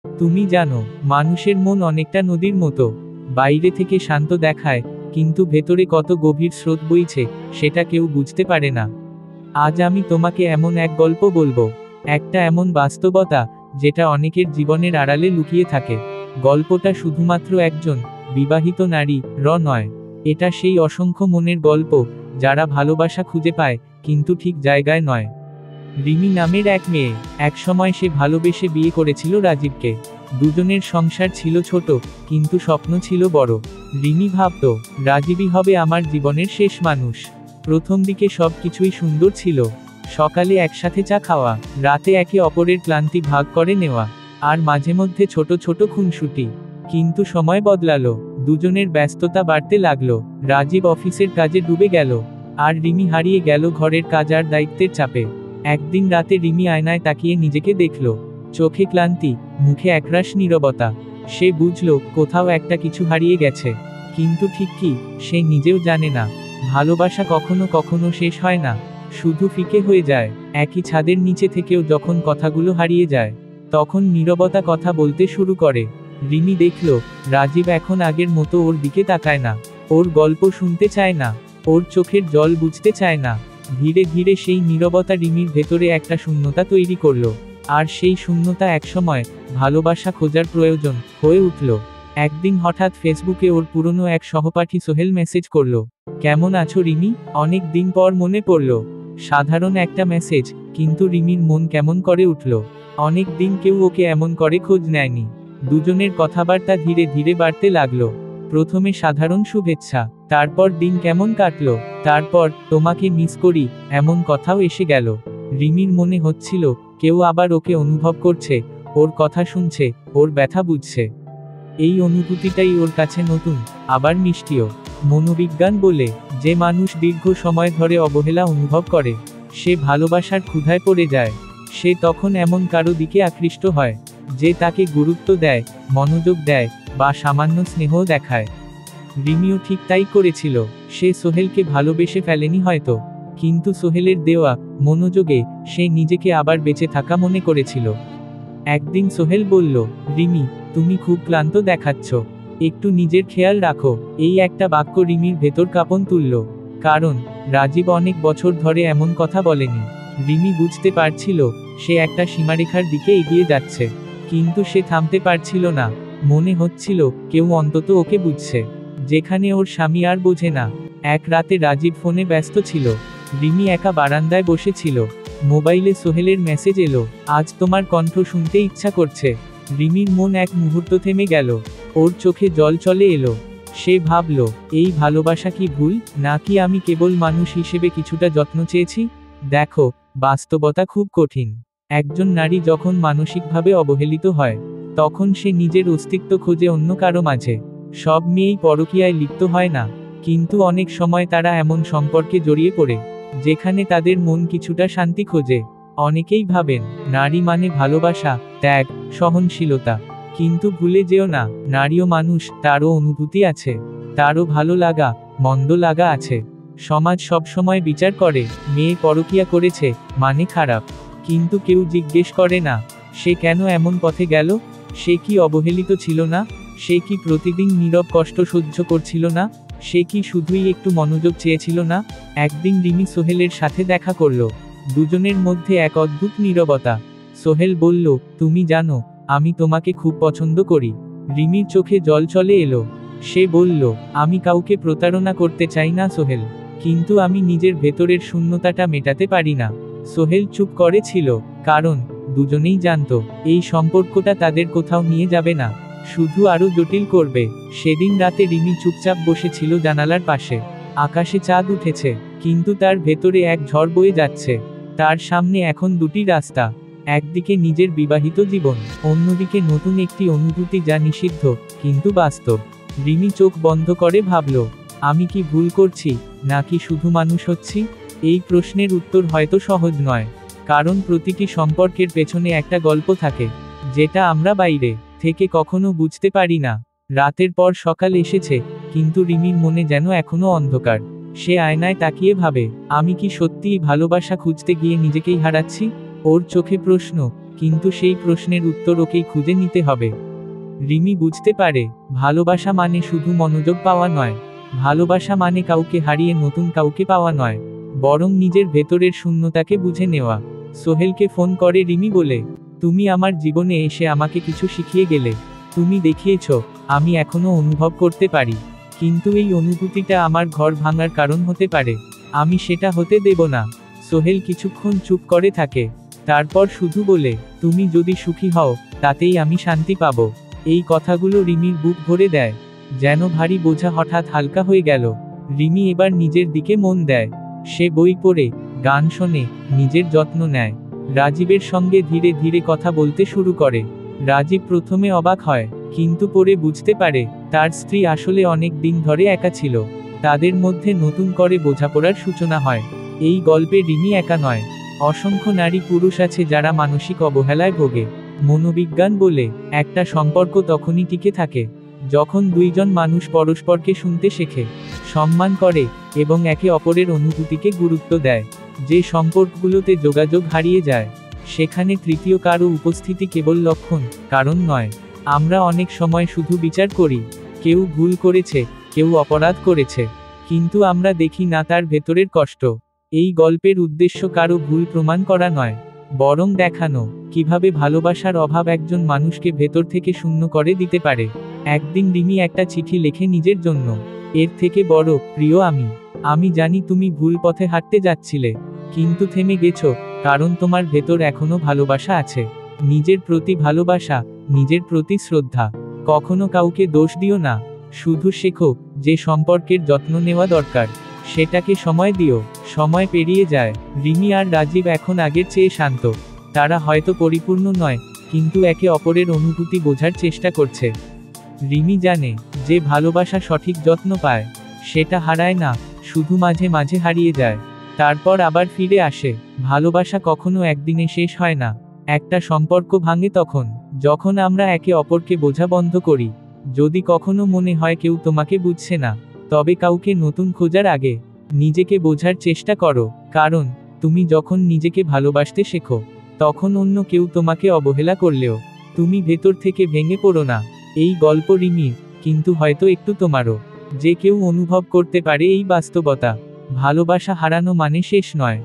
তুমি জানো, মানুষের মন অনেকটা নদীর মতো। বাইরে থেকে শান্ত দেখায়, কিন্তু ভেতরে কত গভীর স্রোত বইছে সেটা কেউ বুঝতে পারে না। আজ আমি তোমাকে এমন এক গল্প বলবো, একটা এমন বাস্তবতা যেটা অনেকের জীবনের আড়ালে লুকিয়ে থাকে। গল্পটা শুধুমাত্র একজন বিবাহিত নারী নয়, এটা সেই অসংখ্য মনের গল্প যারা ভালোবাসা খুঁজে পায় কিন্তু ঠিক জায়গায় নয়। রিমি নামের এক মেয়ে, একসময় সে ভালোবেসে বিয়ে করেছিল রাজীবকে। দুজনের সংসার ছিল ছোট, কিন্তু স্বপ্ন ছিল বড়। রিমি ভাবত, রাজীবই হবে আমার জীবনের শেষ মানুষ। প্রথম দিকে সব কিছুই সুন্দর ছিল। সকালে একসাথে চা খাওয়া, রাতে একে অপরের ক্লান্তি ভাগ করে নেওয়া, আর মাঝে মধ্যে ছোট ছোট খুনসুটি। কিন্তু সময় বদলালো, দুজনের ব্যস্ততা বাড়তে লাগলো। রাজীব অফিসের কাজে ডুবে গেল, আর রিমি হারিয়ে গেল ঘরের কাজ আর দায়িত্বের চাপে। একদিন রাতে রিমি আয়নায় তাকিয়ে নিজেকে দেখল, চোখে ক্লান্তি, মুখে একরাশ নীরবতা। সে বুঝল কোথাও একটা কিছু হারিয়ে গেছে, কিন্তু ঠিক কি সে নিজেও জানে না। ভালোবাসা কখনো কখনো শেষ হয় না, শুধু ফিকে হয়ে যায়। একই ছাদের নিচে থেকেও যখন কথাগুলো হারিয়ে যায়, তখন নীরবতা কথা বলতে শুরু করে। রিমি দেখল, রাজীব এখন আগের মতো ওর দিকে তাকায় না, ওর গল্প শুনতে চায় না, ওর চোখের জল বুঝতে চায় না। ধীরে ধীরে সেই নীরবতা রিমির ভেতরে একটা শূন্যতা তৈরি করলো, আর সেই শূন্যতা একসময় ভালোবাসা খোঁজার প্রয়োজন হয়ে উঠল। একদিন হঠাৎ ফেসবুকে ওর পুরনো এক সহপাঠী সোহেল মেসেজ করলো, কেমন আছো রিমি, অনেক দিন পর মনে পড়ল। সাধারণ একটা মেসেজ, কিন্তু রিমির মন কেমন করে উঠল। অনেক দিন কেউ ওকে এমন করে খোঁজ নেয়নি। দুজনের কথাবার্তা ধীরে ধীরে বাড়তে লাগলো। প্রথমে সাধারণ শুভেচ্ছা, তারপর দিন কেমন কাটলো, তারপর তোমাকে মিস করি এমন কথাও এসে গেল। রিমির মনে হচ্ছিল কেউ আবার ওকে অনুভব করছে, ওর কথা শুনছে, ওর ব্যথা বুঝছে। এই অনুভূতিটাই ওর কাছে নতুন, আবার মিষ্টিও। মনোবিজ্ঞান বলে, যে মানুষ দীর্ঘ সময় ধরে অবহেলা অনুভব করে, সে ভালোবাসার ক্ষুধায় পড়ে যায়। সে তখন এমন কারো দিকে আকৃষ্ট হয়, যে তাকে গুরুত্ব দেয়, মনোযোগ দেয়, বা সামান্য স্নেহ দেখায়। রিমিও ঠিক তাই করেছিল। সে সোহেলকে ভালোবেসে ফেলেনি হয়তো, কিন্তু সোহেলের দেওয়া মনোযোগে সে নিজেকে আবার বেঁচে থাকা মনে করেছিল। একদিন সোহেল বলল, রিমি, তুমি খুব ক্লান্ত দেখাচ্ছ, একটু নিজের খেয়াল রাখো। এই একটা বাক্য রিমির ভেতর কাঁপন তুলল, কারণ রাজীব অনেক বছর ধরে এমন কথা বলেনি। রিমি বুঝতে পারছিল সে একটা সীমারেখার দিকে এগিয়ে যাচ্ছে, কিন্তু সে থামতে পারছিল না। মনে হচ্ছিল কেউ অন্তত ওকে বুঝছে, যেখানে ওর স্বামী আর বোঝে না। এক রাতে রাজীব ফোনে ব্যস্ত ছিল, রিমি একা বারান্দায় বসেছিল। মোবাইলে সোহেলের মেসেজ এলো, আজ তোমার কণ্ঠ শুনতে ইচ্ছা করছে। রিমির মন এক মুহূর্ত থেমে গেল, ওর চোখে জল চলে এলো। সে ভাবল, এই ভালোবাসা কি ভুল, নাকি আমি কেবল মানুষ হিসেবে কিছুটা যত্ন চেয়েছি? দেখো, বাস্তবতা খুব কঠিন। একজন নারী যখন মানসিকভাবে অবহেলিত হয়, তখন সে নিজের অস্তিত্ব খোঁজে অন্য কারো মাঝে। সব মেয়েই পরকীয়ায় লিপ্ত হয় না, কিন্তু অনেক সময় তারা এমন সম্পর্কে জড়িয়ে পড়ে যেখানে তাদের মন কিছুটা শান্তি খোঁজে। অনেকেই ভাবেন নারী মানে ভালোবাসা, ত্যাগ, সহনশীলতা। কিন্তু ভুলে যেও না, নারীও মানুষ, তারও অনুভূতি আছে, তারও ভালো লাগা, মন্দ লাগা আছে। সমাজ সবসময় বিচার করে, মেয়ে পরকীয়া করেছে মানে খারাপ, কিন্তু কেউ জিজ্ঞেস করে না সে কেন এমন পথে গেল। সে কি অবহেলিত ছিল না? সে কি প্রতিদিন নীরব কষ্ট সহ্য করছিল না? সে কি শুধুই একটু মনোযোগ চেয়েছিল না? একদিন রিমি সোহেলের সাথে দেখা করল। দুজনের মধ্যে এক অদ্ভুত নীরবতা। সোহেল বলল, তুমি জানো, আমি তোমাকে খুব পছন্দ করি। রিমির চোখে জল চলে এলো। সে বলল, আমি কাউকে প্রতারণা করতে চাই না সোহেল, কিন্তু আমি নিজের ভেতরের শূন্যতাটা মেটাতে পারি না। সোহেল চুপ করে ছিল, কারণ দুজনেই জানতো এই সম্পর্কটা তাদের কোথাও নিয়ে যাবে না, শুধু আরো জটিল করবে। সেদিন রাতে রিমি চুপচাপ বসেছিল জানালার পাশে। আকাশে চাঁদ উঠেছে, কিন্তু তার ভেতরে এক ঝড় বয়ে যাচ্ছে। তার সামনে এখন দুটি রাস্তা, একদিকে নিজের বিবাহিত জীবন, অন্যদিকে নতুন একটি অনুভূতি যা নিষিদ্ধ কিন্তু বাস্তব। রিমি চোখ বন্ধ করে ভাবল, আমি কি ভুল করছি, নাকি শুধু মানুষ হচ্ছি? এই প্রশ্নের উত্তর হয়তো সহজ নয়, কারণ প্রতিটি সম্পর্কের পেছনে একটা গল্প থাকে, যেটা আমরা বাইরে থেকে কখনো বুঝতে পারি না। রাতের পর সকাল এসেছে, কিন্তু রিমির মনে যেন এখনো অন্ধকার। সে আয়নায় তাকিয়ে ভাবে, আমি কি সত্যিই ভালোবাসা খুঁজতে গিয়ে নিজেকেই হারাচ্ছি? ওর চোখে প্রশ্ন, কিন্তু সেই প্রশ্নের উত্তর ওকেই খুঁজে নিতে হবে। রিমি বুঝতে পারে, ভালোবাসা মানে শুধু মনোযোগ পাওয়া নয়, ভালোবাসা মানে কাউকে হারিয়ে নতুন কাউকে পাওয়া নয়, বরং নিজের ভেতরের শূন্যতাকে বুঝে নেওয়া। সোহেলকে ফোন করে রিমি বলে, তুমি আমার জীবনে এসে আমাকে কিছু শিখিয়ে গেলে। তুমি দেখিয়েছ আমি এখনো অনুভব করতে পারি, কিন্তু এই অনুভূতিটা আমার ঘর ভাঙার কারণ হতে পারে। আমি সেটা হতে দেব না। সোহেল কিছুক্ষণ চুপ করে থাকে, তারপর শুধু বলে, তুমি যদি সুখী হও তাতেই আমি শান্তি পাবো। এই কথাগুলো রিমির বুক ভরে দেয়, যেন ভারী বোঝা হঠাৎ হালকা হয়ে গেল। রিমি এবার নিজের দিকে মন দেয়। সে বই পড়ে, গান শোনে, নিজের যত্ন নেয়। রাজীবের সঙ্গে ধীরে ধীরে কথা বলতে শুরু করে। রাজীব প্রথমে অবাক হয়, কিন্তু পরে বুঝতে পারে তার স্ত্রী আসলে অনেক দিন ধরে একা ছিল। তাদের মধ্যে নতুন করে বোঝাপড়ার সূচনা হয়। এই গল্পে রিমি একা নয়, অসংখ্য নারী পুরুষ আছে যারা মানসিক অবহেলায় ভোগে। মনোবিজ্ঞান বলে, একটা সম্পর্ক তখনই টিকে থাকে যখন দুইজন মানুষ পরস্পরকে শুনতে শেখে, সম্মান করে এবং একে অপরের অনুভূতিকে গুরুত্ব দেয়। যে সম্পর্কগুলোতে যোগাযোগ হারিয়ে যায়, সেখানে তৃতীয় কারো উপস্থিতি কেবল লক্ষণ, কারণ নয়। আমরা অনেক সময় শুধু বিচার করি, কেউ ভুল করেছে, কেউ অপরাধ করেছে, কিন্তু আমরা দেখি না তার ভেতরের কষ্ট। এই গল্পের উদ্দেশ্য কারো ভুল প্রমাণ করা নয়, বরং দেখানো কিভাবে ভালোবাসার অভাব একজন মানুষকে ভেতর থেকে শূন্য করে দিতে পারে। একদিন রিমি একটা চিঠি লেখে নিজের জন্য। এর থেকে বড়, প্রিয় আমি জানি তুমি ভুল পথে হাঁটতে যাচ্ছিলে, কিন্তু থেমে গেছো, কারণ তোমার ভেতর এখনো ভালোবাসা আছে। নিজের প্রতি ভালোবাসা, নিজের প্রতি শ্রদ্ধা। কখনো কাউকে দোষ দিও না, শুধু শেখো যে সম্পর্কের যত্ন নেওয়া দরকার, সেটাকে সময় দিও। সময় পেরিয়ে যায়, রিমি আর রাজীব এখন আগের চেয়ে শান্ত। তারা হয়তো পরিপূর্ণ নয়, কিন্তু একে অপরের অনুভূতি বোঝার চেষ্টা করছে। রিমি জানে, যে ভালোবাসা সঠিক যত্ন পায় সেটা হারায় না, শুধু মাঝে মাঝে হারিয়ে যায়, তারপর আবার ফিরে আসে। ভালোবাসা কখনো একদিনে শেষ হয় না। একটা সম্পর্ক ভাঙে তখন যখন আমরা একে অপরকে বোঝা বন্ধ করি। যদি কখনো মনে হয় কেউ তোমাকে বুঝছে না, তবে কাউকে নতুন খোঁজার আগে নিজেকে বোঝার চেষ্টা করো। কারণ তুমি যখন নিজেকে ভালোবাসতে শেখো, তখন অন্য কেউ তোমাকে অবহেলা করলেও তুমি ভেতর থেকে ভেঙে পড়ো না। এই গল্প রিমির, কিন্তু হয়তো একটু তোমারও। যে কেউ অনুভব করতে পারে এই বাস্তবতা, ভালোবাসা হারানো মানে শেষ নয়,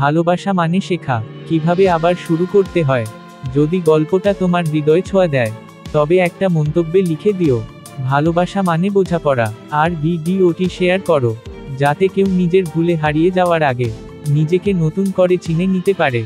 ভালোবাসা মানে শেখা কিভাবে আবার শুরু করতে হয়। যদি গল্পটা তোমার হৃদয় ছোঁয়া দেয়, তবে একটা মন্তব্যে লিখে দিও, ভালোবাসা মানে বোঝাপড়া। আর ভিডিওটি শেয়ার করো, যাতে কেউ নিজের ভুলে হারিয়ে যাওয়ার আগে নিজেকে নতুন করে চিনে নিতে পারে।